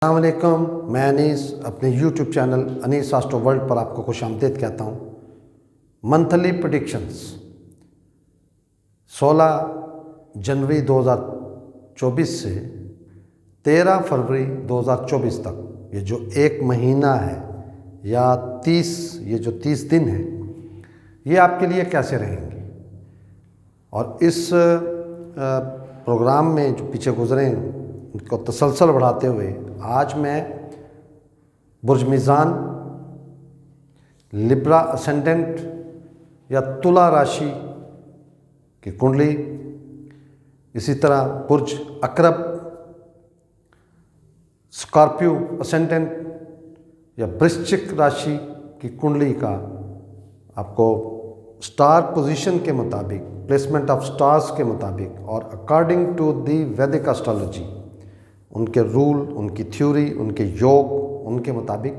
السلام علیکم، میں انیس اپنے یوٹیوب چینل انیس آسٹرو ورلڈ پر آپ کو خوش آمدید کہتا ہوں۔ منتھلی پریڈکشنز 16 جنوری 2024 سے 13 فروری 2024 تک یہ جو ایک مہینہ ہے یا 30 دن ہیں، یہ آپ کے لیے کیسے رہیں گے؟ اور اس پروگرام میں جو پیچھے گزرے ہیں ان کو تسلسل بڑھاتے ہوئے آج میں برج میزان، لبرا اسینڈنٹ یا تلا راشی کی کنڈلی، اسی طرح برج اکرب، اسکارپیو اسینڈنٹ یا برشچک راشی کی کنڈلی کا آپ کو سٹار پوزیشن کے مطابق، پلیسمنٹ آف سٹارز کے مطابق اور according to the Vedic astrology, ان کے رول، ان کی تھیوری، ان کے یوگ، ان کے مطابق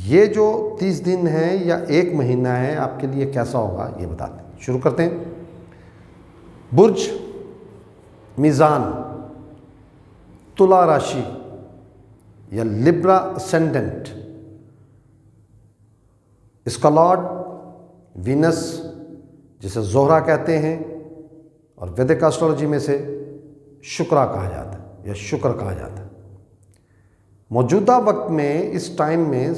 یہ جو 30 دن ہیں یا ایک مہینہ ہے آپ کے لیے کیسا ہوگا یہ بتاتے ہیں۔ شروع کرتے ہیں۔ برج میزان، تلا راشی یا لبرا اسینڈنٹ، اس کا لارڈ وینس جسے زہرہ کہتے ہیں اور ویدک اسٹرالوجی میں سے شکرا کہا جاتا ہے یا شکر کہا جاتا ہے۔ موجودہ وقت میں اس ٹائم میں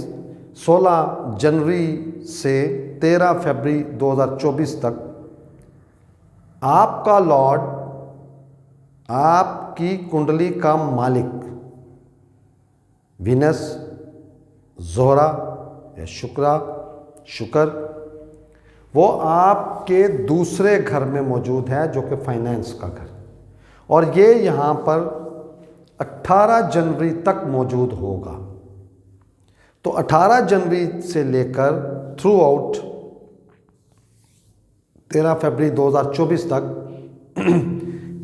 16 جنوری سے 13 فروری 2024 تک آپ کا لارڈ، آپ کی کنڈلی کا مالک وینس، زہرہ یا شکر، وہ آپ کے دوسرے گھر میں موجود ہے جو کہ فائنینس کا گھر، اور یہ یہاں پر 18 جنوری تک موجود ہوگا۔ تو 18 جنوری سے لے کر تھرو آؤٹ 13 فروری 2024 تک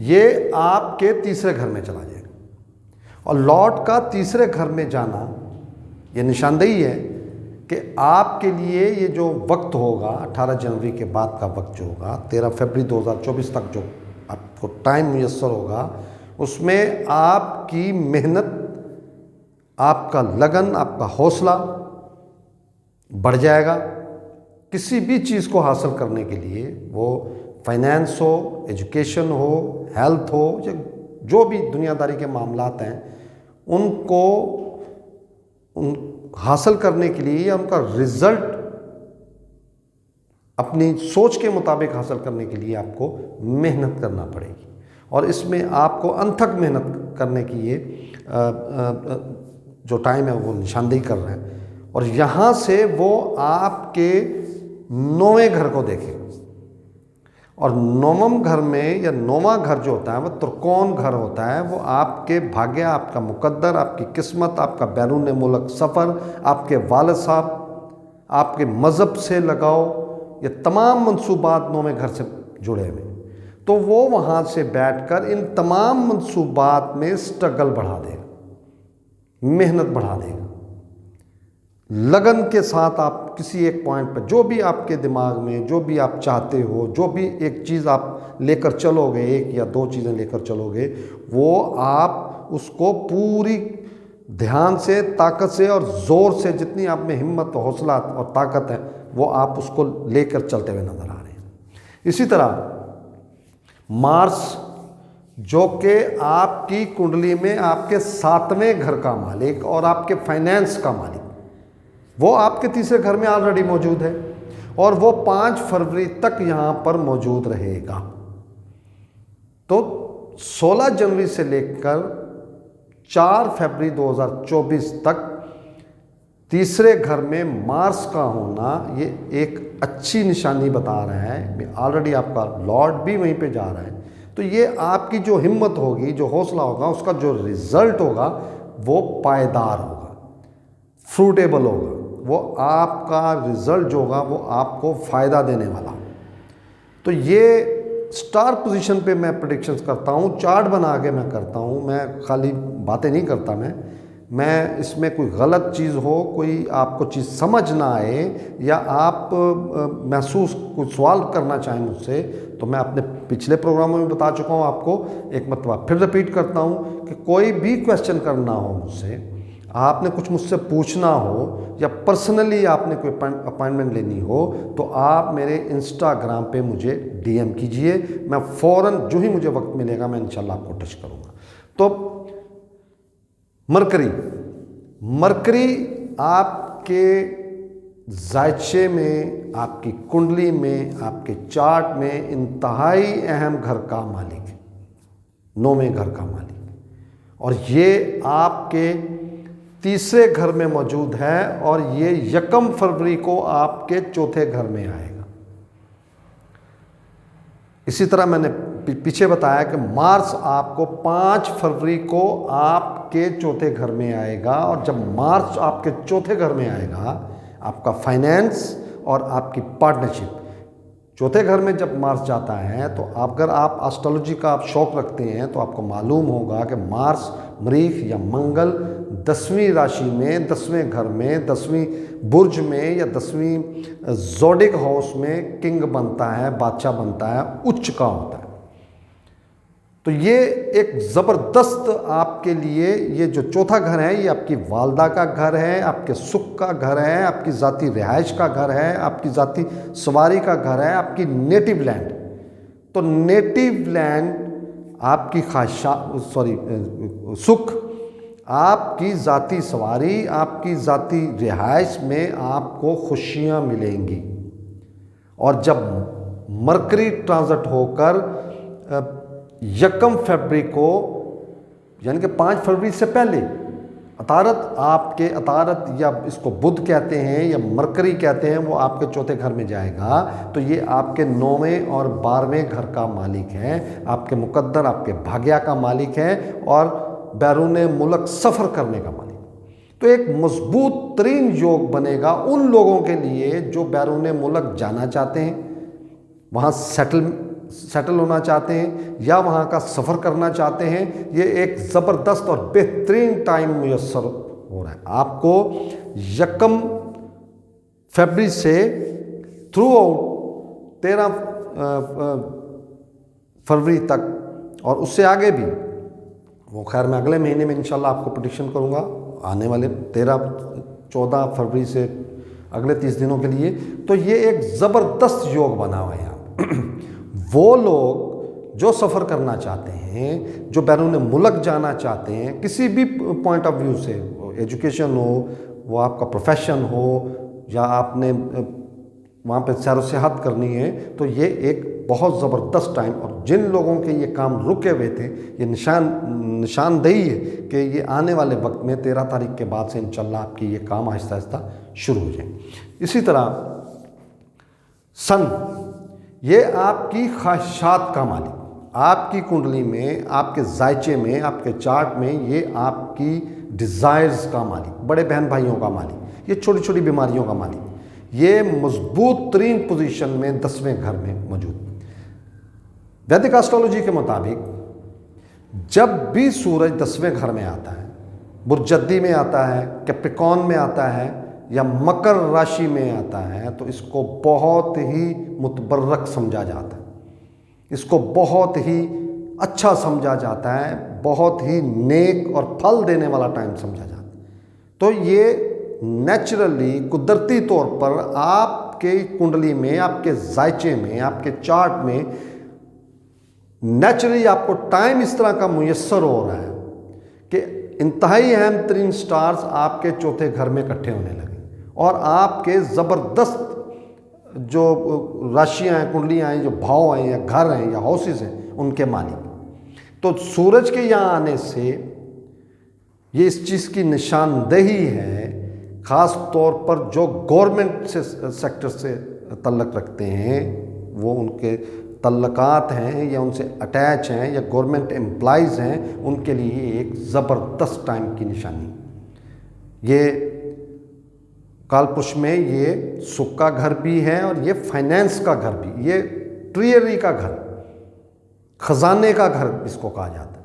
یہ آپ کے تیسرے گھر میں چلا جائے گا، اور لارڈ کا تیسرے گھر میں جانا یہ نشاندہی ہے کہ آپ کے لیے یہ جو وقت ہوگا 18 جنوری کے بعد کا وقت جو ہوگا 13 فروری 2024 تک جو آپ کو ٹائم میسر ہوگا، اس میں آپ کی محنت، آپ کا لگن، آپ کا حوصلہ بڑھ جائے گا۔ کسی بھی چیز کو حاصل کرنے کے لیے، وہ فائنینس ہو، ایجوکیشن ہو، ہیلتھ ہو، یا جو بھی دنیا داری کے معاملات ہیں، ان کو حاصل کرنے کے لیے یا ان کا رزلٹ اپنی سوچ کے مطابق حاصل کرنے کے لیے آپ کو محنت کرنا پڑے گی، اور اس میں آپ کو انتھک محنت کرنے کی یہ جو ٹائم ہے وہ نشاندہی کر رہے ہیں۔ اور یہاں سے وہ آپ کے 9ویں گھر کو دیکھیں، اور 9ویں گھر میں یا 9واں گھر جو ہوتا ہے وہ ترکون گھر ہوتا ہے، وہ آپ کے بھاگیہ، آپ کا مقدر، آپ کی قسمت، آپ کا بیرون ملک سفر، آپ کے والد صاحب، آپ کے مذہب سے لگاؤ، یہ تمام منصوبات 9ویں گھر سے جڑے ہوئے، تو وہ وہاں سے بیٹھ کر ان تمام منصوبات میں سٹرگل بڑھا دے گا، محنت بڑھا دے گا، لگن کے ساتھ آپ کسی ایک پوائنٹ پہ جو بھی آپ کے دماغ میں، جو بھی آپ چاہتے ہو، جو بھی ایک چیز آپ لے کر چلو گے، ایک یا دو چیزیں لے کر چلو گے، وہ آپ اس کو پوری دھیان سے، طاقت سے اور زور سے، جتنی آپ میں ہمت، حوصلہ اور طاقت ہے، وہ آپ اس کو لے کر چلتے ہوئے نظر آ رہے ہیں۔ اسی طرح مارس، جو کہ آپ کی کنڈلی میں آپ کے 7ویں گھر کا مالک اور آپ کے فائنینس کا مالک، وہ آپ کے تیسرے گھر میں آلریڈی موجود ہے، اور وہ 5 فروری تک یہاں پر موجود رہے گا۔ تو 16 جنوری سے لے کر 4 فروری 2024 تک تیسرے گھر میں مارس کا ہونا یہ ایک اچھی نشانی بتا رہا ہے۔ آلریڈی آپ کا لارڈ بھی وہیں پہ جا رہا ہے، تو یہ آپ کی جو ہمت ہوگی، جو حوصلہ ہوگا، اس کا جو رزلٹ ہوگا وہ پائیدار ہوگا، فروٹیبل ہوگا، وہ آپ کا رزلٹ جو ہوگا وہ آپ کو فائدہ دینے والا۔ تو یہ سٹار پوزیشن پہ میں پریڈکشنز کرتا ہوں، چارٹ بنا کے میں کرتا ہوں، میں خالی باتیں نہیں کرتا، میں میں اس میں کوئی غلط چیز ہو، کوئی آپ کو چیز سمجھ نہ آئے، یا آپ محسوس کوئی سوال کرنا چاہیں مجھ سے، تو میں اپنے پچھلے پروگراموں میں بتا چکا ہوں آپ کو، ایک مرتبہ پھر رپیٹ کرتا ہوں کہ کوئی بھی کویسچن کرنا ہو مجھ سے، آپ نے کچھ مجھ سے پوچھنا ہو، یا پرسنلی آپ نے کوئی اپائنٹمنٹ لینی ہو، تو آپ میرے انسٹاگرام پہ مجھے ڈی ایم کیجئے، میں فوراً جو ہی مجھے وقت ملے گا میں انشاءاللہ آپ کو ٹچ کروں گا۔ تو مرکری آپ کے ذائچے میں، آپ کی کنڈلی میں، آپ کے چارٹ میں انتہائی اہم گھر کا مالک ہے، 9ویں گھر کا مالک، اور یہ آپ کے تیسرے گھر میں موجود ہے، اور یہ 1 فروری کو آپ کے چوتھے گھر میں آئے گا۔ اسی طرح میں نے پیچھے بتایا کہ مارس آپ کو 5 فروری کو آپ کے چوتھے گھر میں آئے گا، اور جب مارس آپ کے چوتھے گھر میں آئے گا، آپ کا فائنینس اور آپ کی پارٹنرشپ، چوتھے گھر میں جب مارس جاتا ہے تو اگر آپ آسٹرالوجی کا آپ شوق رکھتے ہیں تو آپ کو معلوم ہوگا کہ مارس، مریخ یا منگل 10ویں راشی میں، 10ویں گھر میں، 10ویں برج میں یا 10ویں زوڈک ہاؤس میں کنگ بنتا ہے، بادشاہ بنتا ہے، اچ کا ہوتا ہے۔ تو یہ ایک زبردست آپ کے لیے، یہ جو چوتھا گھر ہے یہ آپ کی والدہ کا گھر ہے، آپ کے سکھ کا گھر ہے، آپ کی ذاتی رہائش کا گھر ہے، آپ کی ذاتی سواری کا گھر ہے، آپ کی نیٹو لینڈ۔ تو نیٹو لینڈ آپ کی سکھ، آپ کی ذاتی سواری، آپ کی ذاتی رہائش میں آپ کو خوشیاں ملیں گی۔ اور جب مرکری ٹرانزٹ ہو کر 1 فروری کو، یعنی کہ 5 فروری سے پہلے، عطارد آپ کے، عطارد یا اس کو بدھ کہتے ہیں یا مرکری کہتے ہیں، وہ آپ کے چوتھے گھر میں جائے گا، تو یہ آپ کے 9ویں اور 12ویں گھر کا مالک ہے، آپ کے مقدر، آپ کے بھاگیہ کا مالک ہے، اور بیرون ملک سفر کرنے کا مالک۔ تو ایک مضبوط ترین یوگ بنے گا ان لوگوں کے لیے جو بیرون ملک جانا چاہتے ہیں، وہاں سیٹل ہونا چاہتے ہیں، یا وہاں کا سفر کرنا چاہتے ہیں۔ یہ ایک زبردست اور بہترین ٹائم میسر ہو رہا ہے آپ کو 1 فروری سے تھرو آؤٹ 13 فروری تک، اور اس سے آگے بھی، وہ خیر میں اگلے مہینے میں انشاءاللہ آپ کو پریڈکشن کروں گا آنے والے 14 فروری سے اگلے 30 دنوں کے لیے۔ تو یہ ایک زبردست یوگ بنا ہوا ہے یہاں۔ وہ لوگ جو سفر کرنا چاہتے ہیں، جو بیرون ملک جانا چاہتے ہیں، کسی بھی پوائنٹ آف ویو سے، ایجوکیشن ہو، وہ آپ کا پروفیشن ہو، یا آپ نے وہاں پہ سیر و سیاحت کرنی ہے، تو یہ ایک بہت زبردست ٹائم، اور جن لوگوں کے یہ کام رکے ہوئے تھے، یہ نشاندہی ہے کہ یہ آنے والے وقت میں 13 تاریخ کے بعد سے انشاءاللہ آپ کی یہ کام آہستہ آہستہ شروع ہو جائیں۔ اسی طرح سن، یہ آپ کی خواہشات کا مالک، آپ کی کنڈلی میں، آپ کے ذائچے میں، آپ کے چارٹ میں، یہ آپ کی ڈیزائرز کا مالک، بڑے بہن بھائیوں کا مالک، یہ چھوٹی چھوٹی بیماریوں کا مالک، یہ مضبوط ترین پوزیشن میں 10ویں گھر میں موجود۔ ویدک ایسٹرولوجی کے مطابق جب بھی سورج 10ویں گھر میں آتا ہے، برجدی میں آتا ہے، کیپریکارن میں آتا ہے، یا مکر راشی میں آتا ہے، تو اس کو بہت ہی متبرک سمجھا جاتا ہے، اس کو بہت ہی اچھا سمجھا جاتا ہے، بہت ہی نیک اور پھل دینے والا ٹائم سمجھا جاتا ہے۔ تو یہ نیچرلی، قدرتی طور پر آپ کے کنڈلی میں، آپ کے ذائچے میں، آپ کے چارٹ میں نیچرلی آپ کو ٹائم اس طرح کا میسر ہو رہا ہے کہ انتہائی اہم ترین سٹارز آپ کے چوتھے گھر میں اکٹھے ہونے لگے، اور آپ کے زبردست جو راشیاں ہیں، کنڈلیاں ہیں، جو بھاؤ ہیں یا گھر ہیں یا ہاؤسز ہیں، ان کے مالک۔ تو سورج کے یہاں آنے سے یہ اس چیز کی نشاندہی ہے، خاص طور پر جو گورنمنٹ سے سیکٹر سے تعلق رکھتے ہیں، وہ ان کے تعلقات ہیں یا ان سے اٹیچ ہیں یا گورنمنٹ امپلائیز ہیں، ان کے لیے ایک زبردست ٹائم کی نشانی۔ یہ کالپش میں یہ سکھ کا گھر بھی ہے، اور یہ فائنینس کا گھر بھی، یہ ٹریئری کا گھر، خزانے کا گھر اس کو کہا جاتا ہے۔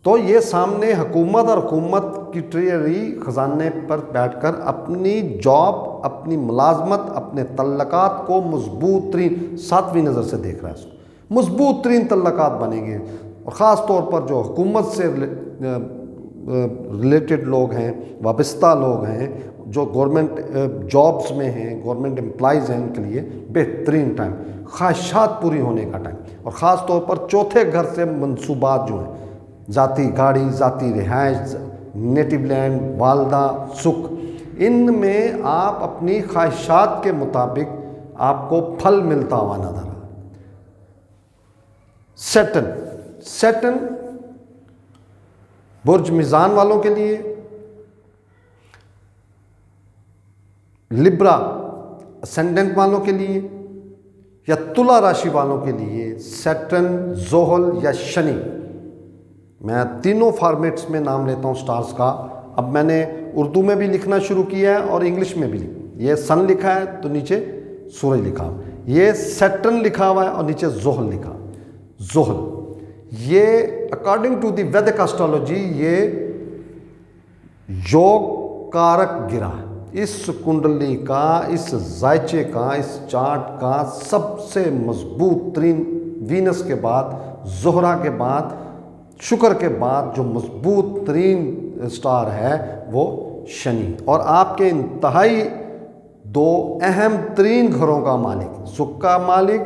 تو یہ سامنے حکومت اور حکومت کی ٹریجری خزانے پر بیٹھ کر اپنی جاب، اپنی ملازمت، اپنے تعلقات کو مضبوط ترین 7ویں نظر سے دیکھ رہا ہے، اس کو مضبوط ترین تعلقات بنیں گے، اور خاص طور پر جو حکومت سے ریلیٹڈ لوگ ہیں، وابستہ لوگ ہیں، جو گورنمنٹ جابز میں ہیں، گورنمنٹ امپلائیز ہیں، ان کے لیے بہترین ٹائم، خواہشات پوری ہونے کا ٹائم، اور خاص طور پر چوتھے گھر سے منصوبات جو ہیں، ذاتی گاڑی، ذاتی رہائش، نیٹو لینڈ، والدہ، سکھ، ان میں آپ اپنی خواہشات کے مطابق آپ کو پھل ملتا ہوا نظر آ۔ سیٹن برج میزان والوں کے لیے، لبرا اسینڈنٹ والوں کے لیے، یا تلا راشی والوں کے لیے سیٹن، زحل یا شنی، میں تینوں فارمیٹس میں نام لیتا ہوں سٹارز کا۔ اب میں نے اردو میں بھی لکھنا شروع کیا ہے اور انگلش میں بھی یہ سن لکھا ہے تو نیچے سورج لکھا ہوا، یہ سیٹن لکھا ہوا ہے اور نیچے زحل لکھا۔ زحل یہ according to the Vedic astrology یہ یوگ کارک گرہ، اس کنڈلی کا، اس زائچے کا، اس چارٹ کا سب سے مضبوط ترین، وینس کے بعد، زہرہ کے بعد، شکر کے بعد جو مضبوط ترین سٹار ہے وہ شنی، اور آپ کے انتہائی دو اہم ترین گھروں کا مالک، سکھ کا مالک،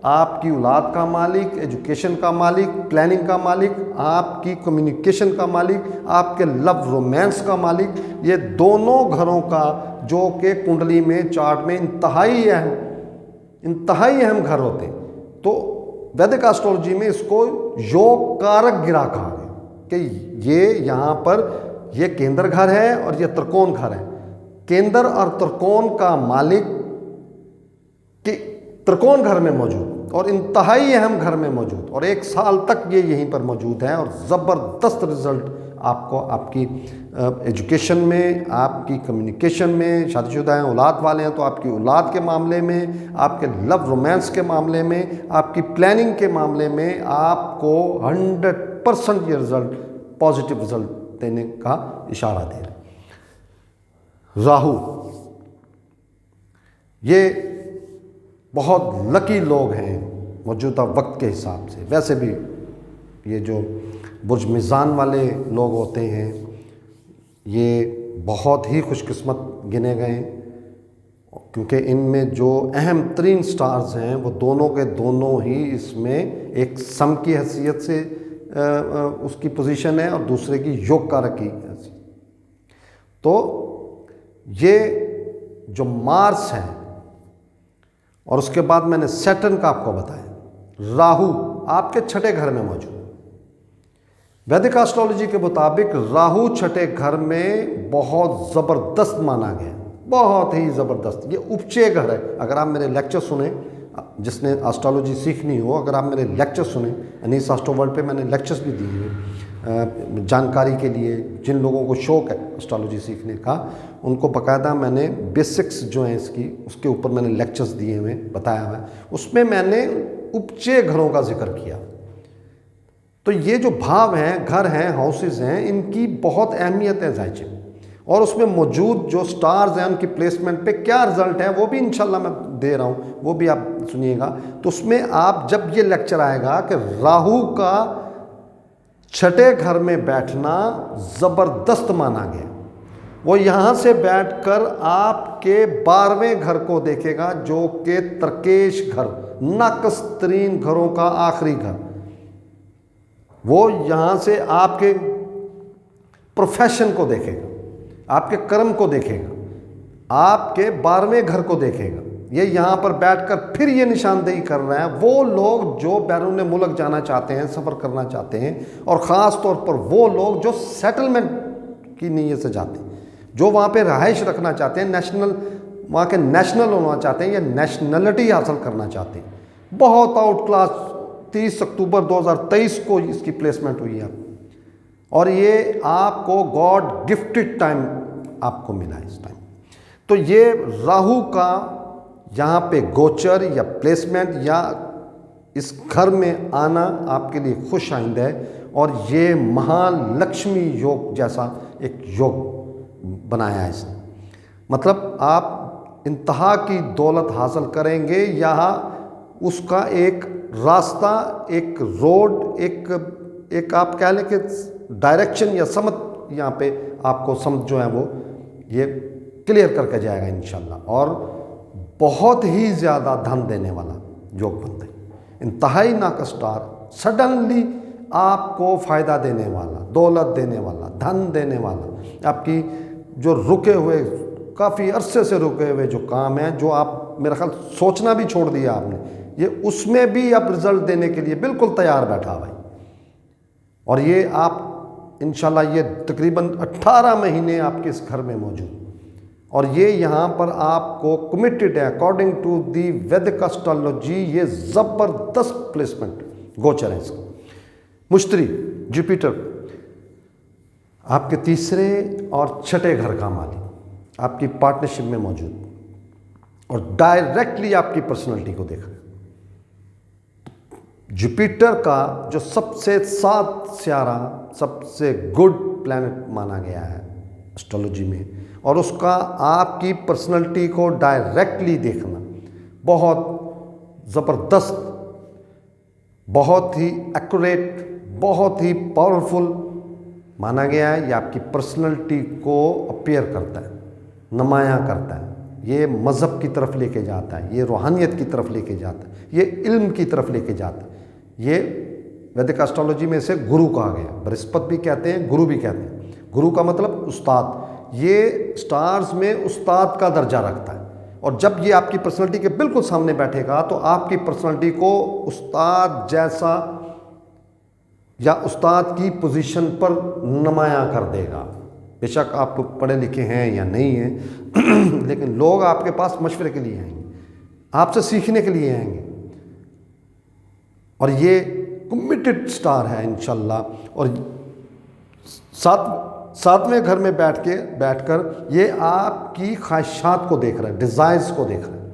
آپ کی اولاد کا مالک، ایجوکیشن کا مالک، پلاننگ کا مالک، آپ کی کمیونیکیشن کا مالک، آپ کے لو رومانس کا مالک، یہ دونوں گھروں کا جو کہ کنڈلی میں، چارٹ میں انتہائی اہم گھر ہوتے ہیں، تو ویدک ایسٹرولوجی میں اس کو یوگ کارک گرہ کہا گیا کہ یہ یہاں پر یہ کیندر گھر ہے اور یہ ترکون گھر ہے، کیندر اور ترکون کا مالک کہ ترکون گھر میں موجود اور انتہائی اہم گھر میں موجود، اور 1 سال تک یہ یہیں پر موجود ہے، اور زبردست رزلٹ آپ کو آپ کی ایجوکیشن میں، آپ کی کمیونیکیشن میں، شادی شدہ ہیں، اولاد والے ہیں تو آپ کی اولاد کے معاملے میں، آپ کے لو رومانس کے معاملے میں، آپ کی پلاننگ کے معاملے میں آپ کو 100% یہ رزلٹ، پازیٹیو رزلٹ دینے کا اشارہ دے رہے ہیں۔ راہو یہ بہت لکی لوگ ہیں موجودہ وقت کے حساب سے، ویسے بھی یہ جو برج میزان والے لوگ ہوتے ہیں یہ بہت ہی خوش قسمت گنے گئے ہیں، کیونکہ ان میں جو اہم ترین سٹارز ہیں وہ دونوں کے دونوں ہی اس میں ایک سم کی حیثیت سے اس کی پوزیشن ہے اور دوسرے کی یوگ کارک کی حیثیت۔ تو یہ جو مارس ہے، اور اس کے بعد میں نے سیٹرن کا آپ کو بتایا، راہو آپ کے 6ٹھے گھر میں موجود ہے۔ ویدک ایسٹرولوجی کے مطابق راہو 6ٹھے گھر میں بہت زبردست مانا گیا، بہت ہی زبردست، یہ اپچے گھر ہے۔ اگر آپ میرے لیکچر سنیں، جس نے ایسٹرولوجی سیکھنی ہو، اگر آپ میرے لیکچر سنیں، انیس ایسٹرو ورلڈ پہ میں نے لیکچرز بھی دیے ہیں جانکاری کے لیے، جن لوگوں کو شوق ہے ایسٹرولوجی سیکھنے کا، ان کو باقاعدہ میں نے بیسکس جو ہیں اس کی، اس کے اوپر میں نے لیکچرز دیے ہوئے، بتایا ہوا ہے، اس میں میں نے اپچے گھروں کا ذکر کیا۔ تو یہ جو بھاو ہیں، گھر ہیں، ہاؤسز ہیں، ان کی بہت اہمیت ہے زائچے، اور اس میں موجود جو سٹارز ہیں ان کی پلیسمنٹ پہ کیا رزلٹ ہے وہ بھی انشاءاللہ میں دے رہا ہوں، وہ بھی آپ سنیے گا۔ تو اس میں آپ جب یہ لیکچر آئے گا کہ راہو کا 6ٹھے گھر میں بیٹھنا زبردست مانا گیا، وہ یہاں سے بیٹھ کر آپ کے 12ویں گھر کو دیکھے گا، جو کہ ترکیش گھر، ناقص ترین گھروں کا آخری گھر، وہ یہاں سے آپ کے پروفیشن کو دیکھے گا، آپ کے کرم کو دیکھے گا، آپ کے 12ویں گھر کو دیکھے گا۔ یہ یہاں پر بیٹھ کر پھر یہ نشاندہی کر رہا ہے وہ لوگ جو بیرون ملک جانا چاہتے ہیں، سفر کرنا چاہتے ہیں، اور خاص طور پر وہ لوگ جو سیٹلمنٹ کی نیت سے جاتے ہیں، جو وہاں پہ رہائش رکھنا چاہتے ہیں، وہاں کے نیشنل ہونا چاہتے ہیں یا نیشنلٹی حاصل کرنا چاہتے ہیں۔ بہت آؤٹ کلاس 30 اکتوبر 2023 کو اس کی پلیسمنٹ ہوئی ہے، اور یہ آپ کو گاڈ گفٹڈ ٹائم آپ کو ملا اس ٹائم۔ تو یہ راہو کا یہاں پہ گوچر یا پلیسمنٹ یا اس گھر میں آنا آپ کے لیے خوش آئند ہے، اور یہ مہالکشمی یوگ جیسا ایک یوگ بنایا ہے اس نے۔ مطلب آپ انتہا کی دولت حاصل کریں گے، یہاں اس کا ایک راستہ، ایک روڈ، ایک آپ کہہ لیں کہ ڈائریکشن یا سمت یہاں پہ آپ کو سمت جو ہے وہ یہ کلیئر کر کے جائے گا انشاءاللہ، اور بہت ہی زیادہ دھن دینے والا یوگ بنتا ہے۔ انتہائی ناقص اسٹار سڈنلی آپ کو فائدہ دینے والا، دولت دینے والا، دھن دینے والا، آپ کی جو رکے ہوئے کافی عرصے سے رکے ہوئے جو کام ہیں، جو آپ میرا خیال سوچنا بھی چھوڑ دیا آپ نے، یہ اس میں بھی اب رزلٹ دینے کے لیے بالکل تیار بیٹھا بھائی۔ اور یہ آپ انشاءاللہ یہ تقریباً 18 مہینے آپ کے اس گھر میں موجود، اور یہ یہاں پر آپ کو کمیٹڈ ہے according to the Vedic astrology, یہ زبردست پلیسمنٹ گوچر ہے اس کا۔ مشتری جوپیٹر آپ کے تیسرے اور چھٹے گھر کا مالک آپ کی پارٹنرشپ میں موجود، اور ڈائریکٹلی آپ کی پرسنالٹی کو دیکھ رہے ہیں۔ جوپیٹر کا جو سب سے 7 سیارہ سب سے گڈ پلانٹ مانا گیا ہے اسٹرالوجی میں، اور اس کا آپ کی پرسنالٹی کو ڈائریکٹلی دیکھنا بہت زبردست، بہت ہی ایکوریٹ، بہت ہی پاورفل مانا گیا ہے۔ یہ آپ کی پرسنالٹی کو اپیئر کرتا ہے، نمایاں کرتا ہے، یہ مذہب کی طرف لے کے جاتا ہے، یہ روحانیت کی طرف لے کے جاتا ہے، یہ علم کی طرف لے کے جاتا ہے۔ یہ ویدک اسٹرالوجی میں سے گرو کہا گیا، برہسپت بھی کہتے ہیں، گرو بھی کہتے ہیں۔ گرو کا مطلب استاد، یہ سٹارز میں استاد کا درجہ رکھتا ہے، اور جب یہ آپ کی پرسنالٹی کے بالکل سامنے بیٹھے گا تو آپ کی پرسنالٹی کو استاد جیسا یا استاد کی پوزیشن پر نمایاں کر دے گا۔ بے شک آپ پڑھے لکھے ہیں یا نہیں ہیں، لیکن لوگ آپ کے پاس مشورے کے لیے آئیں گے، آپ سے سیکھنے کے لیے آئیں گے، اور یہ کمیٹڈ سٹار ہے انشاءاللہ۔ اور ساتویں گھر میں بیٹھ کر یہ آپ کی خواہشات کو دیکھ رہا ہے، ڈیزائرز کو دیکھ رہا ہے،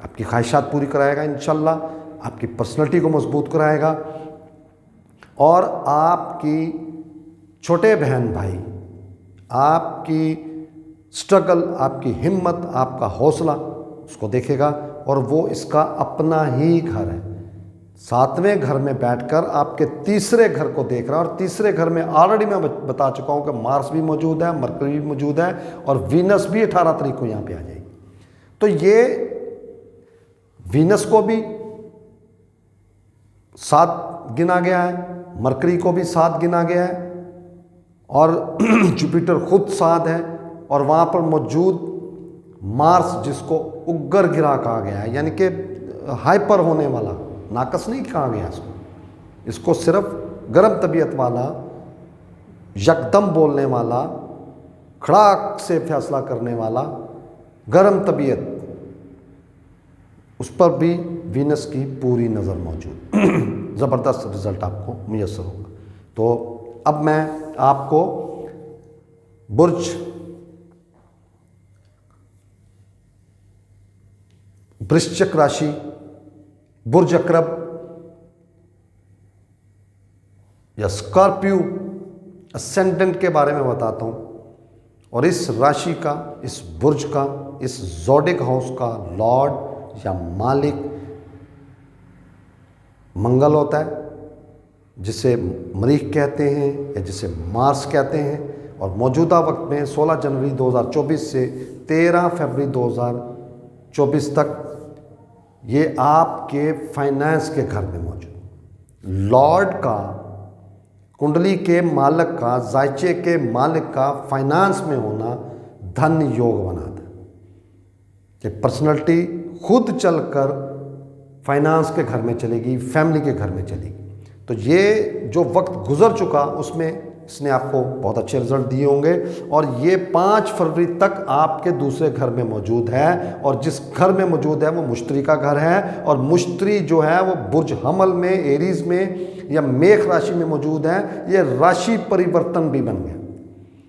آپ کی خواہشات پوری کرائے گا انشاءاللہ، آپ کی پرسنالٹی کو مضبوط کرائے گا، اور آپ کی چھوٹے بہن بھائی، آپ کی سٹرگل، آپ کی ہمت، آپ کا حوصلہ اس کو دیکھے گا، اور وہ اس کا اپنا ہی گھر ہے۔ 7ویں گھر میں بیٹھ کر آپ کے تیسرے گھر کو دیکھ رہا ہے، اور تیسرے گھر میں آلریڈی میں بتا چکا ہوں کہ مارس بھی موجود ہے، مرکری بھی موجود ہے، اور وینس بھی 18 تاریخ کو یہاں پہ آ جائے گی۔ تو یہ وینس کو بھی 7 گنا گیا ہے، مرکری کو بھی 7 گنا گیا ہے، اور جوپیٹر خود 7 ہے، اور وہاں پر موجود مارس جس کو اگر گرا کہا گیا ہے، یعنی کہ ہائپر ہونے والا، ناقص نہیں کہا گیا اس کو صرف گرم طبیعت والا، یکدم بولنے والا، کھڑاک سے فیصلہ کرنے والا، گرم طبیعت، اس پر بھی وینس کی پوری نظر موجود، زبردست رزلٹ آپ کو میسر ہوگا۔ تو اب میں آپ کو برج برشچک راشی، برج عقرب یا اسکارپیو اسینڈنٹ کے بارے میں بتاتا ہوں، اور اس راشی کا، اس برج کا، اس زوڈک ہاؤس کا لارڈ یا مالک منگل ہوتا ہے، جسے مریخ کہتے ہیں یا جسے مارس کہتے ہیں، اور موجودہ وقت میں 16 جنوری 2024 سے 13 فروری 2024 تک یہ آپ کے فائنانس کے گھر میں موجود۔ لارڈ کا، کنڈلی کے مالک کا، زائچے کے مالک کا فائنانس میں ہونا دھن یوگ بناتا ہے کہ پرسنالٹی خود چل کر فائنانس کے گھر میں چلے گی، فیملی کے گھر میں چلے گی۔ تو یہ جو وقت گزر چکا اس میں اس نے آپ کو بہت اچھے رزلٹ دیے ہوں گے، اور یہ 5 فروری تک آپ کے دوسرے گھر میں موجود ہے، اور جس گھر میں موجود ہے وہ مشتری کا گھر ہے، اور مشتری جو ہے وہ برج حمل میں، ایریز میں یا میخ راشی میں موجود ہے۔ یہ راشی پریورتن بھی بن گیا،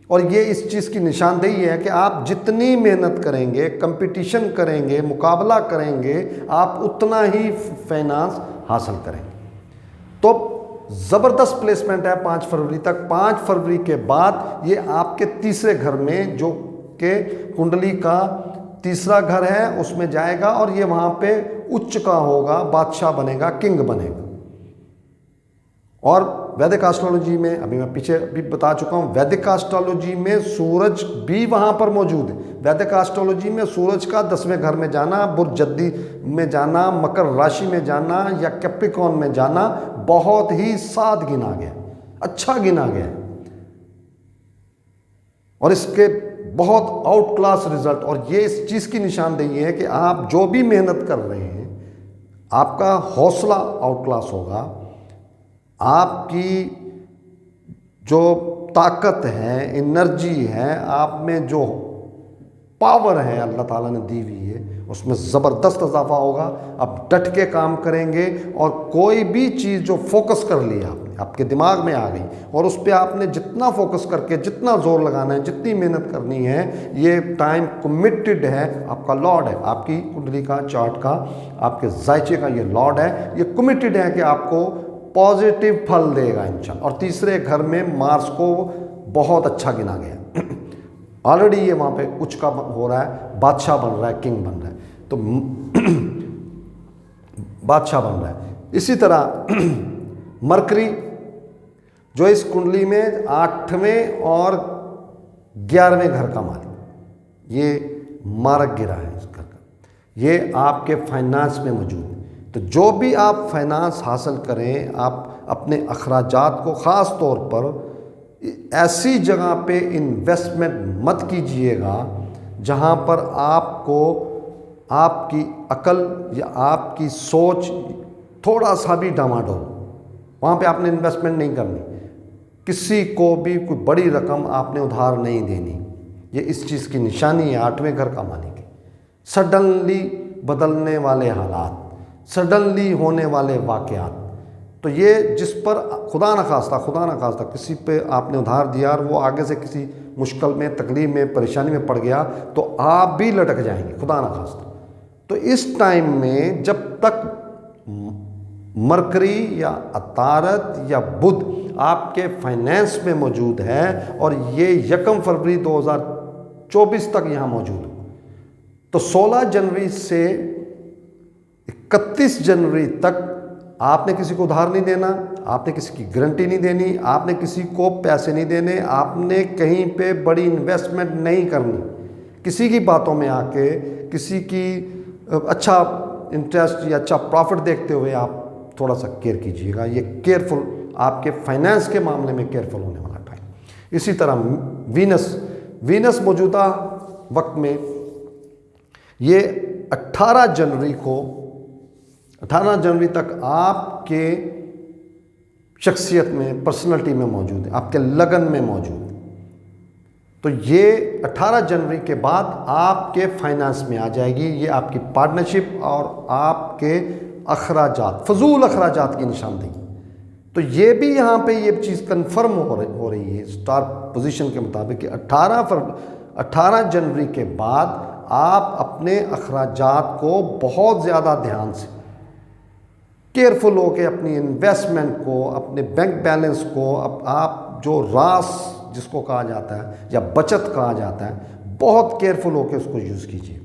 اور یہ اس چیز کی نشاندہی ہے کہ آپ جتنی محنت کریں گے، کمپٹیشن کریں گے، مقابلہ کریں گے، آپ اتنا ہی فائنانس حاصل کریں گے۔ تو زبردست پلیسمنٹ ہے 5 فروری تک۔ 5 فروری کے بعد یہ آپ کے تیسرے گھر میں، جو کہ کنڈلی کا تیسرا گھر ہے، اس میں جائے گا، اور یہ وہاں پہ اچ کا ہوگا، بادشاہ بنے گا، کنگ بنے گا۔ اور ویدک آسٹرالوجی میں، ابھی میں پیچھے بھی بتا چکا ہوں، ویدک آسٹرالوجی میں سورج بھی وہاں پر موجود ہے۔ ویدک آسٹرالوجی میں سورج کا 10ویں گھر میں جانا، برج جدی میں جانا، مکر راشی میں جانا یا کیپریکارن میں جانا بہت ہی سعد گنا گیا، اچھا گنا گیا، اور اس کے بہت آؤٹ کلاس رزلٹ۔ اور یہ اس چیز کی نشاندہی ہے کہ آپ جو بھی محنت کر رہے ہیں، آپ کا حوصلہ آؤٹ کلاس ہوگا، آپ کی جو طاقت ہے، انرجی ہے، آپ میں جو پاور ہے اللہ تعالیٰ نے دی ہوئی ہے، اس میں زبردست اضافہ ہوگا۔ آپ ڈٹ کے کام کریں گے، اور کوئی بھی چیز جو فوکس کر لی آپ نے، آپ کے دماغ میں آ گئی، اور اس پہ آپ نے جتنا فوکس کر کے جتنا زور لگانا ہے، جتنی محنت کرنی ہے، یہ ٹائم کمیٹڈ ہے، آپ کا لارڈ ہے، آپ کی کنڈلی کا، چارٹ کا، آپ کے ذائچے کا یہ لارڈ ہے، یہ کمیٹڈ ہے کہ آپ کو پازیٹیو پھل دے گا انشاءاللہ۔ اور تیسرے گھر میں مارس کو بہت اچھا گنا گیا، آلریڈی یہ وہاں پہ اچ کا ہو رہا ہے، بادشاہ بن رہا ہے، کنگ بن رہا ہے، تو بادشاہ بن رہا ہے۔ اسی طرح مرکری جو اس کنڈلی میں 8ویں اور 11ویں گھر کا مالک، یہ مارک گرا ہے اس گھر کا، یہ آپ کے فائنانس میں موجود ہے۔ تو جو بھی آپ فائنانس حاصل کریں، آپ اپنے اخراجات کو خاص طور پر ایسی جگہ پہ انویسٹمنٹ مت کیجئے گا جہاں پر آپ کو آپ کی عقل یا آپ کی سوچ تھوڑا سا بھی ڈاواڈول، وہاں پہ آپ نے انویسٹمنٹ نہیں کرنی، کسی کو بھی کوئی بڑی رقم آپ نے ادھار نہیں دینی۔ یہ اس چیز کی نشانی ہے 8ویں گھر کا مالک ہے۔ سڈنلی بدلنے والے حالات، سڈنلی ہونے والے واقعات، تو یہ جس پر خدا نخواستہ کسی پہ آپ نے ادھار دیا اور وہ آگے سے کسی مشکل میں، تکلیف میں، پریشانی میں پڑ گیا، تو آپ بھی لٹک جائیں گے خدا نخواستہ۔ تو اس ٹائم میں جب تک مرکری یا عطارد یا بدھ آپ کے فائنینس میں موجود ہے، اور یہ 1 فروری 2024 تک یہاں موجود ہو، تو 16 جنوری سے 31 جنوری تک آپ نے کسی کو ادھار نہیں دینا، آپ نے کسی کی گارنٹی نہیں دینی، آپ نے کسی کو پیسے نہیں دینے، آپ نے کہیں پہ بڑی انویسٹمنٹ نہیں کرنی، کسی کی باتوں میں آ کے، کسی کی اچھا انٹرسٹ یا اچھا پروفٹ دیکھتے ہوئے آپ تھوڑا سا کیئر کیجیے گا۔ یہ کیئرفل، آپ کے فائنینس کے معاملے میں کیئرفل ہونے والا ٹائم۔ اسی طرح وینس موجودہ وقت میں یہ 18 جنوری تک آپ کے شخصیت میں، پرسنلٹی میں موجود ہے، آپ کے لگن میں موجود ہے۔ تو یہ 18 جنوری کے بعد آپ کے فائنانس میں آ جائے گی، یہ آپ کی پارٹنرشپ اور آپ کے اخراجات، فضول اخراجات کی نشاندہی۔ تو یہ بھی یہاں پہ یہ چیز کنفرم ہو رہی ہے اسٹار پوزیشن کے مطابق کہ 18 جنوری کے بعد آپ اپنے اخراجات کو بہت زیادہ دھیان سے، کیئرفل ہو کے اپنی انویسٹمنٹ کو، اپنے بینک بیلنس کو، آپ جو راس جس کو کہا جاتا ہے یا بچت کہا جاتا ہے، بہت کیئرفل ہو کے اس کو یوز کیجیے،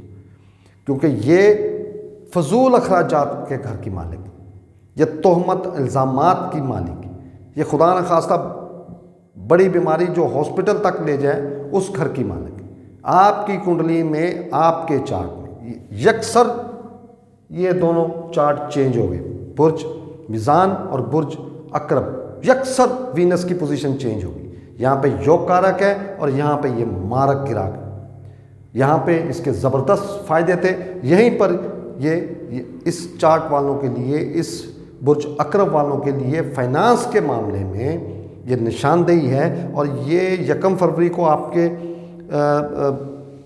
کیونکہ یہ فضول اخراجات کے گھر کی مالک، یہ تہمت الزامات کی مالک، یہ خدا نخواستہ بڑی بیماری جو ہاسپٹل تک لے جائے اس گھر کی مالک۔ آپ کی کنڈلی میں، آپ کے چارٹ میں یکسر یہ دونوں چارٹ چینج ہو گئے، برج میزان اور برج عقرب، یکسر وینس کی پوزیشن چینج ہوگی۔ یہاں پہ یوگ کارک ہے اور یہاں پہ یہ مارک گراک، یہاں پہ اس کے زبردست فائدے تھے۔ یہیں پر یہ اس چارٹ والوں کے لیے، اس برج عقرب والوں کے لیے فائنانس کے معاملے میں یہ نشاندہی ہے، اور یہ 1 فروری کو آپ کے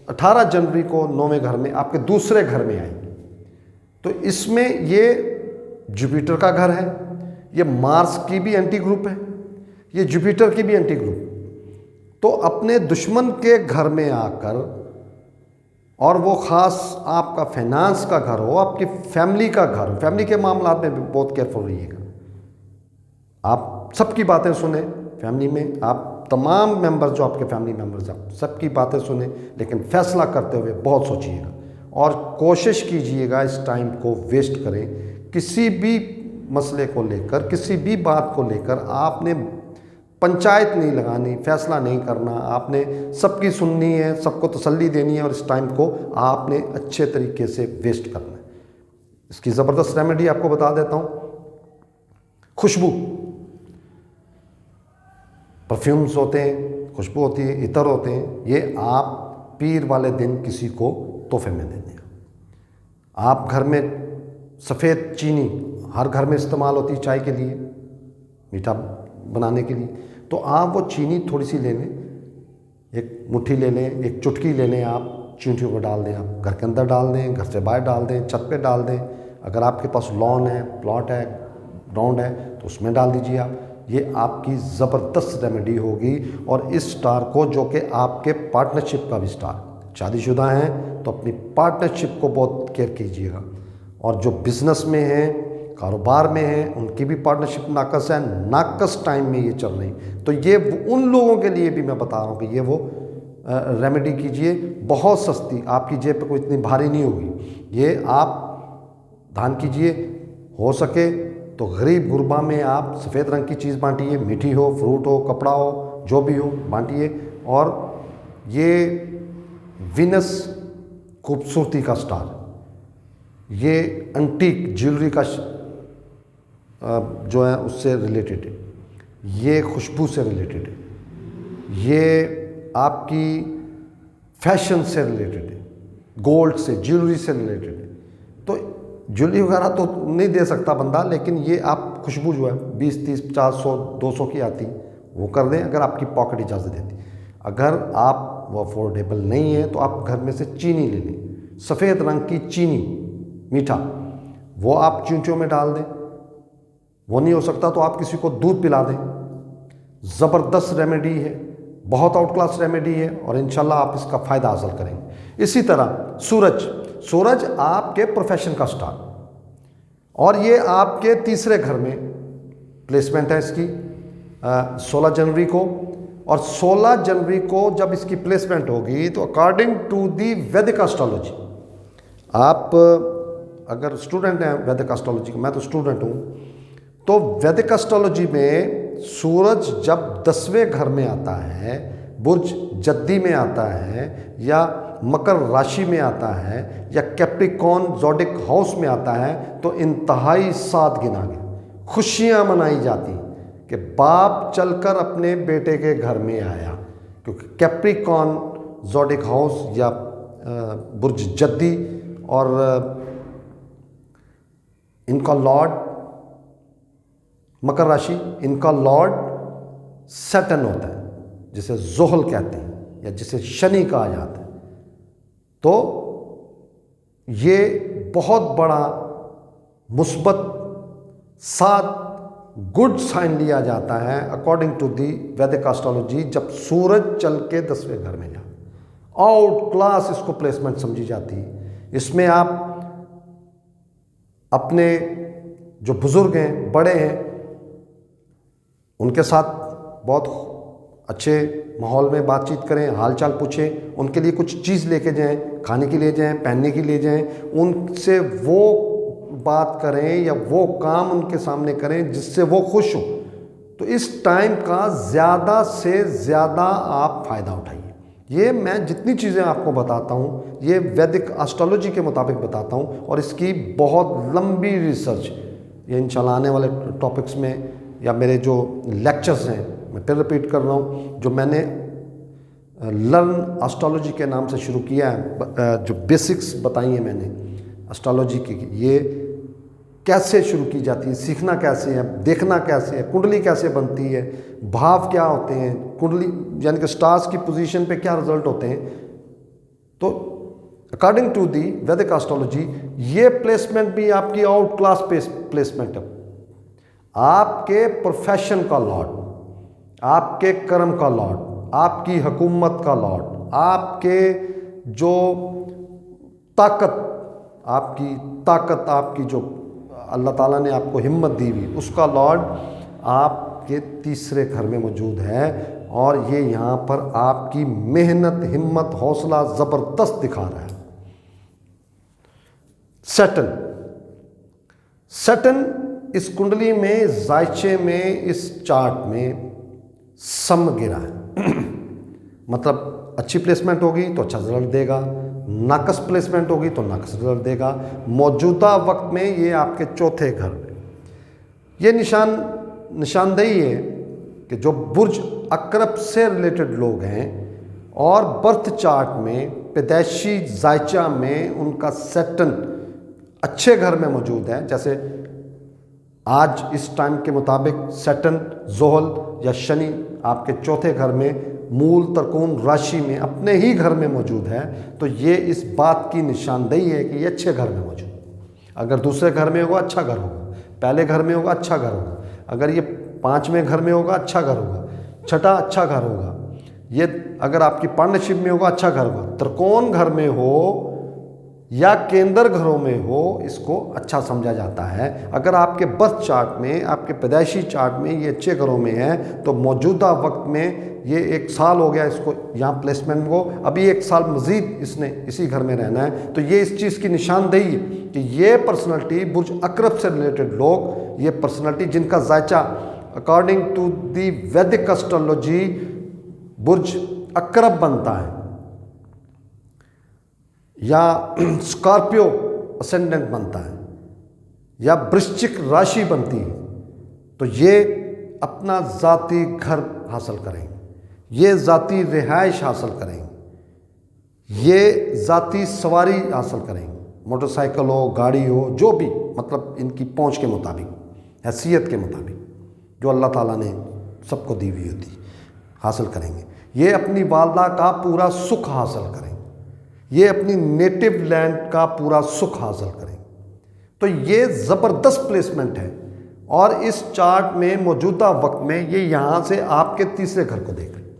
18 جنوری کو 9ویں گھر میں، آپ کے دوسرے گھر میں آئیں گے۔ تو اس میں یہ جوپیٹر کا گھر ہے، یہ مارس کی بھی اینٹی گروپ ہے، یہ جوپیٹر کی بھی اینٹی گروپ۔ تو اپنے دشمن کے گھر میں آ کر، اور وہ خاص آپ کا فائنانس کا گھر ہو، آپ کی فیملی کا گھر ہو، فیملی کے معاملات میں بھی بہت کیئرفل رہیے گا۔ آپ سب کی باتیں سنیں فیملی میں، آپ تمام ممبر جو آپ کے فیملی ممبرز ہیں سب کی باتیں سنیں، لیکن فیصلہ کرتے ہوئے بہت سوچیے گا اور کوشش کیجیے گا اس ٹائم کو ویسٹ کریں کسی بھی مسئلے کو لے کر، کسی بھی بات کو لے کر آپ نے پنچایت نہیں لگانی، فیصلہ نہیں کرنا، آپ نے سب کی سننی ہے، سب کو تسلی دینی ہے، اور اس ٹائم کو آپ نے اچھے طریقے سے ویسٹ کرنا ہے۔ اس کی زبردست ریمیڈی آپ کو بتا دیتا ہوں۔ خوشبو، پرفیومز ہوتے ہیں، خوشبو ہوتی ہے، عطر ہوتے ہیں، یہ آپ پیر والے دن کسی کو تحفے میں دے دیں۔ آپ گھر میں سفید چینی ہر گھر میں استعمال ہوتی ہے چائے کے لیے، میٹھا بنانے کے لیے، تو آپ وہ چینی تھوڑی سی لے لیں، ایک مٹھی لے لیں، ایک چٹکی لے لیں، آپ چینٹیوں کو ڈال دیں، آپ گھر کے اندر ڈال دیں، گھر سے باہر ڈال دیں، چھت پہ ڈال دیں، اگر آپ کے پاس لان ہے، پلاٹ ہے، گراؤنڈ ہے تو اس میں ڈال دیجیے آپ۔ یہ آپ کی زبردست ریمیڈی ہوگی، اور اس سٹار کو جو کہ آپ کے پارٹنرشپ کا بھی سٹار، شادی شدہ ہیں تو اپنی پارٹنرشپ کو بہت کیئر کیجیے گا، اور جو بزنس میں ہیں، کاروبار میں ہیں، ان کی بھی پارٹنرشپ ناقص ہے، ناقص ٹائم میں یہ چل رہی، تو یہ ان لوگوں کے لیے بھی میں بتا رہا ہوں کہ یہ وہ ریمیڈی کیجئے، بہت سستی، آپ کی جیب پہ کوئی اتنی بھاری نہیں ہوگی، یہ آپ دھان کیجئے، ہو سکے تو غریب غربا میں آپ سفید رنگ کی چیز بانٹیے، میٹھی ہو، فروٹ ہو، کپڑا ہو، جو بھی ہو بانٹیے، اور یہ وینس خوبصورتی کا سٹار، یہ انٹیک جیولری کا جو ہے اس سے ریلیٹڈ ہے، یہ خوشبو سے ریلیٹڈ ہے، یہ آپ کی فیشن سے ریلیٹڈ ہے، گولڈ سے، جیولری سے ریلیٹڈ ہے، تو جیولری وغیرہ تو نہیں دے سکتا بندہ، لیکن یہ آپ خوشبو جو ہے 20 30 50 100 200 کی آتی وہ کر دیں اگر آپ کی پاکٹ اجازت دیتی۔ اگر آپ وہ افورڈیبل نہیں ہے تو آپ گھر میں سے چینی لے لیں، سفید رنگ کی چینی، میٹھا، وہ آپ چونچوں میں ڈال دیں، وہ نہیں ہو سکتا تو آپ کسی کو دودھ پلا دیں، زبردست ریمیڈی ہے، بہت آؤٹ کلاس ریمیڈی ہے، اور انشاءاللہ آپ اس کا فائدہ حاصل کریں گے۔ اسی طرح سورج آپ کے پروفیشن کا سٹار، اور یہ آپ کے تیسرے گھر میں پلیسمنٹ ہے اس کی 16 جنوری کو، اور 16 جنوری کو جب اس کی پلیسمنٹ ہوگی تو according to the Vedic astrology, آپ اگر اسٹوڈنٹ ہیں ویدک اسٹرالوجی کا، میں تو اسٹوڈنٹ ہوں، تو ویدک اسٹرالوجی میں سورج جب 10ویں گھر میں آتا ہے، برج جدی میں آتا ہے، یا مکر راشی میں آتا ہے، یا کیپریکون زوڈک ہاؤس میں آتا ہے، تو انتہائی سادگنا گے خوشیاں منائی جاتی کہ باپ چل کر اپنے بیٹے کے گھر میں آیا، کیونکہ کیپریکون زوڈک ہاؤس یا برج جدی، اور ان کا لارڈ مکر راشی، ان کا لارڈ سیٹن ہوتا ہے جسے زحل کہتے ہیں، یا جسے شنی کہا جاتا ہے، تو یہ بہت بڑا مثبت 7 گڈ سائن لیا جاتا ہے according to the Vedic astrology, جب سورج چل کے 10ویں گھر میں جاتا، آؤٹ کلاس اس کو پلیسمنٹ سمجھی جاتی ہے۔ اس میں آپ اپنے جو بزرگ ہیں، بڑے ہیں، ان کے ساتھ بہت اچھے ماحول میں بات چیت کریں، حال چال پوچھیں، ان کے لیے کچھ چیز لے کے جائیں، کھانے کی لے جائیں، پہننے کی لے جائیں، ان سے وہ بات کریں یا وہ کام ان کے سامنے کریں جس سے وہ خوش ہوں، تو اس ٹائم کا زیادہ سے زیادہ آپ فائدہ اٹھائیے۔ یہ میں جتنی چیزیں آپ کو بتاتا ہوں یہ ویدک اسٹرالوجی کے مطابق بتاتا ہوں، اور اس کی بہت لمبی ریسرچ یہ انشاءاللہ آنے والے ٹاپکس میں، یا میرے جو لیکچرز ہیں، میں پھر رپیٹ کر رہا ہوں، جو میں نے لرن اسٹرالوجی کے نام سے شروع کیا ہے، جو بیسکس بتائی ہیں میں نے اسٹرالوجی کی، یہ کیسے شروع کی جاتی ہے، سیکھنا کیسے ہے، دیکھنا کیسے ہے، کنڈلی کیسے بنتی ہے، بھاو کیا ہوتے ہیں، کنڈلی یعنی کہ سٹارز کی پوزیشن پہ کیا رزلٹ ہوتے ہیں، تو according to the Vedic astrology یہ پلیسمنٹ بھی آپ کی آؤٹ کلاس پلیسمنٹ ہے، آپ کے پروفیشن کا لارڈ، آپ کے کرم کا لارڈ، آپ کی حکومت کا لارڈ، آپ کے جو طاقت، آپ کی جو اللہ تعالیٰ نے آپ کو ہمت دی ہوئی، اس کا لارڈ آپ کے تیسرے گھر میں موجود ہے، اور یہ یہاں پر آپ کی محنت، ہمت، حوصلہ زبردست دکھا رہا ہے۔ سیٹن اس کنڈلی میں زائچے میں اس چارٹ میں سم گرا ہے مطلب اچھی پلیسمنٹ ہوگی تو اچھا رزلٹ دے گا، ناقص پلیسمنٹ ہوگی تو ناقص رزلٹ دے گا۔ موجودہ وقت میں یہ آپ کے چوتھے گھر میں، یہ نشاندہی ہے کہ جو برج اقرب سے ریلیٹڈ لوگ ہیں اور برتھ چارٹ میں پیدائشی زائچہ میں ان کا سیٹن اچھے گھر میں موجود ہے، جیسے آج اس ٹائم کے مطابق سیٹن، زحل یا شنی آپ کے چوتھے گھر میں مول ترکون راشی میں اپنے ہی گھر میں موجود ہے، تو یہ اس بات کی نشاندہی ہے کہ یہ اچھے گھر میں موجود ہے۔ اگر دوسرے گھر میں ہوگا اچھا گھر ہوگا، پہلے گھر میں ہوگا اچھا گھر ہوگا، اگر یہ پانچویں گھر میں ہوگا اچھا گھر ہوگا، چھٹا اچھا گھر ہوگا، یہ اگر آپ کی پارٹنرشپ میں ہوگا اچھا گھر ہوگا، ترکون گھر میں ہو یا کیندر گھروں میں ہو اس کو اچھا سمجھا جاتا ہے۔ اگر آپ کے برتھ چارٹ میں، آپ کے پیدائشی چارٹ میں یہ اچھے گھروں میں ہے تو موجودہ وقت میں یہ 1 سال ہو گیا اس کو یہاں پلیسمنٹ کو، ابھی 1 سال مزید اس نے اسی گھر میں رہنا ہے، تو یہ اس چیز کی نشاندہی ہے کہ یہ پرسنالٹی برج اقرب سے ریلیٹڈ لوگ، یہ پرسنالٹی جن کا زائچہ according to the Vedic astrology برج اقرب بنتا ہے یا اسکارپیو اسینڈنٹ بنتا ہے یا برشچک راشی بنتی ہے، تو یہ اپنا ذاتی گھر حاصل کریں گے، یہ ذاتی رہائش حاصل کریں گے، یہ ذاتی سواری حاصل کریں گے، موٹر سائیکل ہو، گاڑی ہو، جو بھی مطلب ان کی پہنچ کے مطابق، حیثیت کے مطابق جو اللہ تعالیٰ نے سب کو دی ہوئی ہوتی حاصل کریں گے۔ یہ اپنی والدہ کا پورا سکھ حاصل کریں گے، یہ اپنی نیٹو لینڈ کا پورا سکھ حاصل کریں، تو یہ زبردست پلیسمنٹ ہے۔ اور اس چارٹ میں موجودہ وقت میں یہ یہاں سے آپ کے تیسرے گھر کو دیکھ رہے ہیں،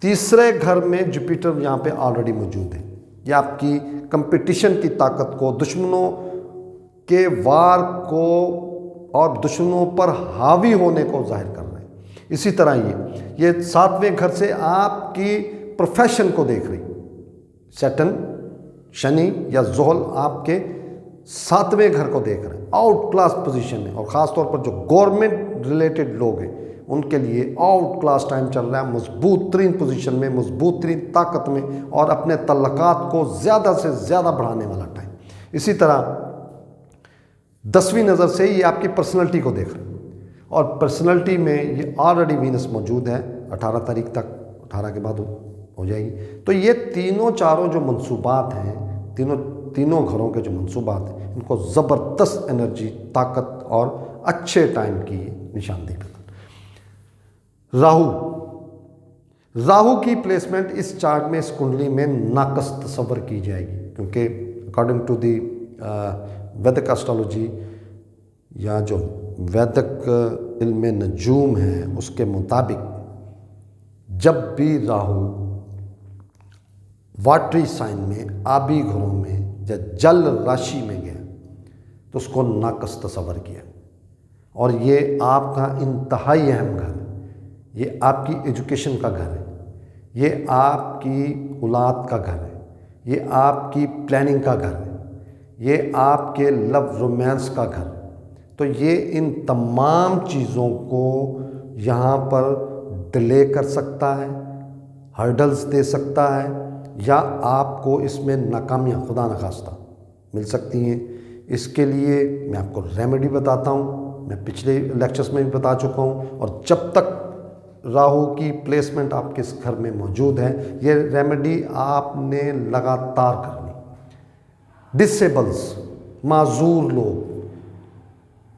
تیسرے گھر میں جوپیٹر یہاں پہ آلریڈی موجود ہے، یہ آپ کی کمپٹیشن کی طاقت کو، دشمنوں کے وار کو اور دشمنوں پر حاوی ہونے کو ظاہر کر رہے ہیں۔ اسی طرح یہ 7ویں گھر سے آپ کی پروفیشن کو دیکھ رہی، سیٹن، شنی یا زحل آپ کے 7ویں گھر کو دیکھ رہے ہیں، آؤٹ کلاس پوزیشن ہے، اور خاص طور پر جو گورنمنٹ ریلیٹڈ لوگ ہیں ان کے لیے آؤٹ کلاس ٹائم چل رہا ہے، مضبوط ترین پوزیشن میں، مضبوط ترین طاقت میں، اور اپنے تعلقات کو زیادہ سے زیادہ بڑھانے والا ٹائم۔ اسی طرح 10ویں نظر سے یہ آپ کی پرسنالٹی کو دیکھ رہے ہیں، اور پرسنالٹی میں یہ آلریڈی وینس موجود ہے 18 تاریخ تک، 18 کے بعد ہو جائے گی، تو یہ تینوں چاروں جو منصوبات ہیں، تینوں گھروں کے جو منصوبات ہیں، ان کو زبردست انرجی، طاقت اور اچھے ٹائم کی نشاندہی کرتا ہے۔ راہو کی پلیسمنٹ اس چارٹ میں، اس کنڈلی میں ناقص تصور کی جائے گی، کیونکہ according to the Vedic astrology یا جو ویدک علم نجوم ہے اس کے مطابق جب بھی راہو واٹری سائن میں، آبی گھروں میں یا جل راشی میں گیا تو اس کو ناقص تصور کیا، اور یہ آپ کا انتہائی اہم گھر ہے، یہ آپ کی ایجوکیشن کا گھر ہے، یہ آپ کی اولاد کا گھر ہے، یہ آپ کی پلاننگ کا گھر ہے، یہ آپ کے لو رومانس کا گھر ہے، تو یہ ان تمام چیزوں کو یہاں پر ڈیلے کر سکتا ہے، ہرڈلز دے سکتا ہے، یا آپ کو اس میں ناکامیاں خدا نخواستہ مل سکتی ہیں۔ اس کے لیے میں آپ کو ریمیڈی بتاتا ہوں، میں پچھلے لیکچرز میں بھی بتا چکا ہوں، اور جب تک راہو کی پلیسمنٹ آپ کے اس گھر میں موجود ہے یہ ریمیڈی آپ نے لگاتار کرنی۔ ڈسیبلز، معذور لوگ،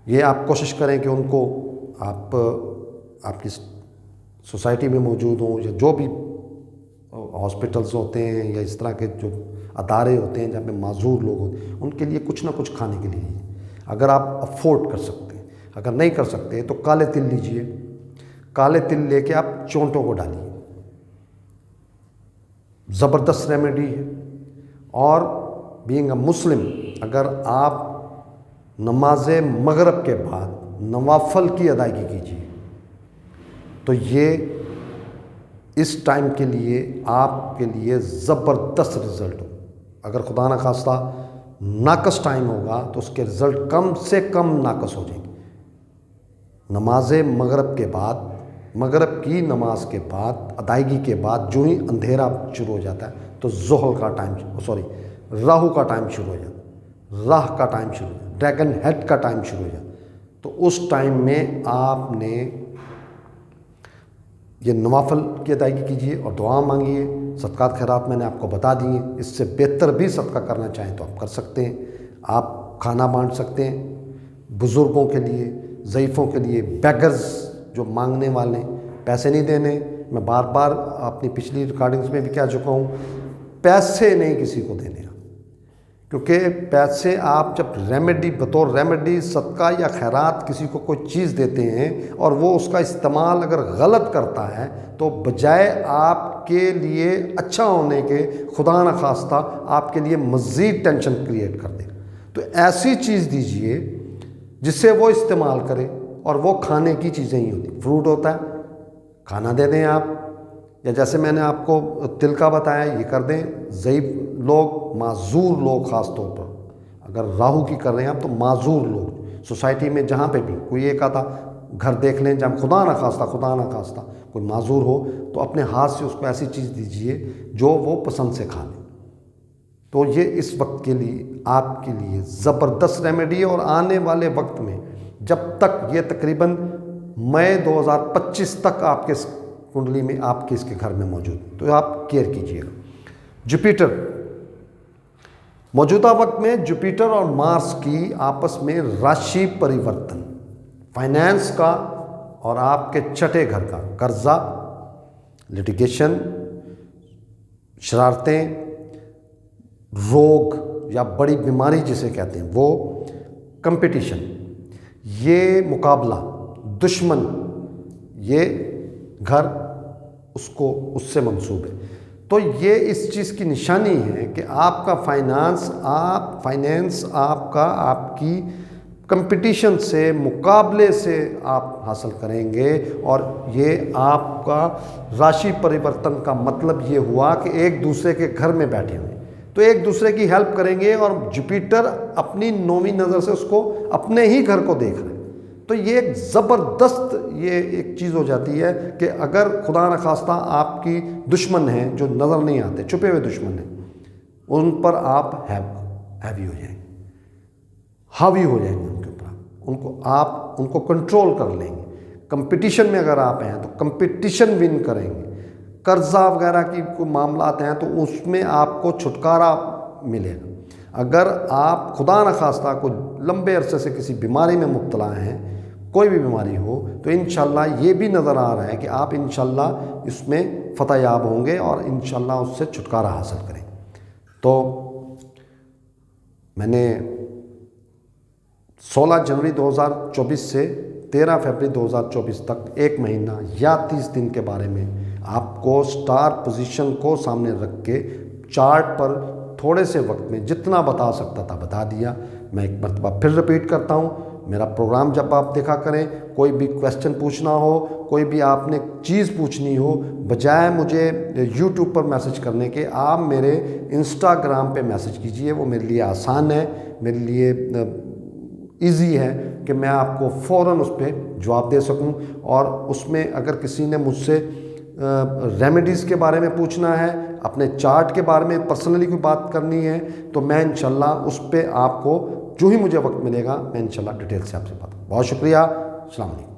یہ آپ کوشش کریں کہ ان کو آپ کی سوسائٹی میں موجود ہوں، یا جو بھی ہاسپٹلز ہوتے ہیں یا اس طرح کے جو ادارے ہوتے ہیں جہاں پہ معذور لوگ ہوتے ہیں، ان کے لیے کچھ نہ کچھ کھانے کے لیے، اگر آپ افورڈ کر سکتے ہیں، اگر نہیں کر سکتے تو کالے تل لیجئے، کالے تل لے کے آپ چونٹوں کو ڈالیے، زبردست ریمیڈی ہے۔ اور بینگ اے مسلم، اگر آپ نماز مغرب کے بعد نوافل کی ادائیگی کیجیے، تو یہ اس ٹائم کے لیے آپ کے لیے زبردست رزلٹ ہو. اگر خدا نخواستہ ناقص ٹائم ہوگا تو اس کے رزلٹ کم سے کم ناقص ہو جائیں گے. نماز مغرب کے بعد، مغرب کی نماز کے بعد، ادائیگی کے بعد جو ہی اندھیرا شروع ہو جاتا ہے تو ظہر کا ٹائم راہو کا ٹائم شروع ہو جاتا ہے، راہ کا ٹائم شروع ہو جاتا ہے، ڈریگن ہیڈ کا ٹائم شروع ہو جاتا ہے. تو اس ٹائم میں آپ نے یہ نوافل کی ادائیگی کیجیے اور دعا مانگیے. صدقات خیرات میں نے آپ کو بتا دی ہیں. اس سے بہتر بھی صدقہ کرنا چاہیں تو آپ کر سکتے ہیں. آپ کھانا بانٹ سکتے ہیں بزرگوں کے لیے، ضعیفوں کے لیے، بیگرز جو مانگنے والے پیسے نہیں دینے. میں بار بار اپنی پچھلی ریکارڈنگز میں بھی کہہ چکا ہوں، پیسے نہیں کسی کو دینے، کیونکہ پیسے آپ جب ریمیڈی بطور ریمیڈی صدقہ یا خیرات کسی کو کوئی چیز دیتے ہیں اور وہ اس کا استعمال اگر غلط کرتا ہے تو بجائے آپ کے لیے اچھا ہونے کے خدا نخواستہ آپ کے لیے مزید ٹینشن کریٹ کر دے. تو ایسی چیز دیجئے جس سے وہ استعمال کرے، اور وہ کھانے کی چیزیں ہی ہوتی. فروٹ ہوتا ہے، کھانا دے دیں آپ، یا جیسے میں نے آپ کو تل کا بتایا یہ کر دیں. ضعیف لوگ، معذور لوگ، خاص طور پر اگر راہو کی کر رہے ہیں آپ تو معذور لوگ سوسائٹی میں جہاں پہ بھی کوئی ایک آدھا گھر دیکھ لیں جہاں خدا نخواستہ کوئی معذور ہو تو اپنے ہاتھ سے اس کو ایسی چیز دیجئے جو وہ پسند سے کھا لیں. تو یہ اس وقت کے لیے آپ کے لیے زبردست ریمیڈی ہے. اور آنے والے وقت میں جب تک یہ تقریباً مئی 2025 تک آپ کے کنڈلی میں آپ کے اس کے گھر میں موجود، تو آپ کیئر کیجیے گا. جوپیٹر، موجودہ وقت میں جوپیٹر اور مارس کی آپس میں راشی پریورتن، فائنینس کا اور آپ کے چھٹے گھر کا، قرضہ، لٹیگیشن، شرارتیں، روگ یا بڑی بیماری جسے کہتے ہیں وہ، کمپٹیشن، یہ مقابلہ، دشمن، یہ گھر اس سے منسوب ہے. تو یہ اس چیز کی نشانی ہے کہ آپ کا فائنینس آپ کی کمپٹیشن سے، مقابلے سے آپ حاصل کریں گے. اور یہ آپ کا راشی پریورتن کا مطلب یہ ہوا کہ ایک دوسرے کے گھر میں بیٹھے ہوئے تو ایک دوسرے کی ہیلپ کریں گے. اور جوپیٹر اپنی نویں نظر سے اس کو اپنے ہی گھر کو دیکھ رہے ہیں. تو یہ ایک زبردست یہ ایک چیز ہو جاتی ہے کہ اگر خدا نخواستہ آپ کی دشمن ہیں جو نظر نہیں آتے، چھپے ہوئے دشمن ہیں، ان پر آپ ہیوی ہو جائیں گے، حاوی ہو جائیں گے ان کے اوپر. آپ ان کو کنٹرول کر لیں گے. کمپٹیشن میں اگر آپ ہیں تو کمپٹیشن ون کریں گے. قرضہ وغیرہ کی کوئی معاملات ہیں تو اس میں آپ کو چھٹکارا ملے گا. اگر آپ خدا نخواستہ کو لمبے عرصے سے کسی بیماری میں مبتلا ہیں، کوئی بھی بیماری ہو، تو انشاءاللہ یہ بھی نظر آ رہا ہے کہ آپ انشاءاللہ اس میں فتح یاب ہوں گے اور انشاءاللہ اس سے چھٹکارا حاصل کریں. تو میں نے 16 جنوری 2024 سے 13 فروری 2024 تک ایک مہینہ یا 30 دن کے بارے میں آپ کو سٹار پوزیشن کو سامنے رکھ کے چارٹ پر تھوڑے سے وقت میں جتنا بتا سکتا تھا بتا دیا. میں ایک مرتبہ پھر رپیٹ کرتا ہوں، میرا پروگرام جب آپ دیکھا کریں، کوئی بھی کویسچن پوچھنا ہو، کوئی بھی آپ نے چیز پوچھنی ہو، بجائے مجھے یوٹیوب پر میسج کرنے کے آپ میرے انسٹاگرام پہ میسج کیجئے. وہ میرے لیے آسان ہے، میرے لیے ایزی ہے کہ میں آپ کو فوراً اس پہ جواب دے سکوں. اور اس میں اگر کسی نے مجھ سے ریمیڈیز کے بارے میں پوچھنا ہے، اپنے چارٹ کے بارے میں پرسنلی کوئی بات کرنی ہے، تو میں انشاءاللہ اس پہ آپ کو جو ہی مجھے وقت ملے گا میں انشاءاللہ ڈیٹیل سے آپ سے بات کروں. بہت شکریہ. السلام علیکم.